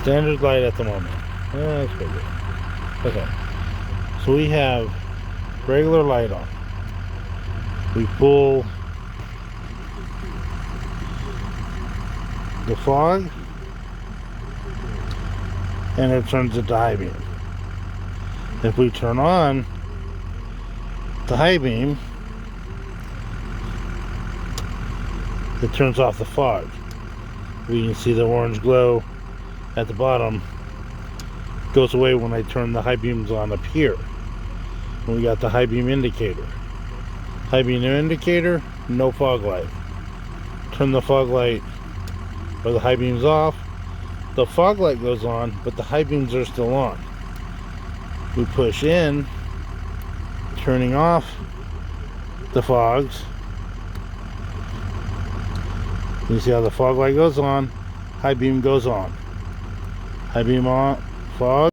Standard light at the moment. That's pretty good. Okay. So we have regular light on. We pull the fog and it turns it to high beam. If we turn on the high beam, it turns off the fog. We can see the orange glow at the bottom goes away when I turn the high beams on up here. And we got the high beam indicator. High beam indicator, no fog light. Turn the fog light or the high beams off. The fog light goes on, but the high beams are still on. We push in, turning off the fogs. You see how the fog light goes on, high beam goes on. High beam on, fog.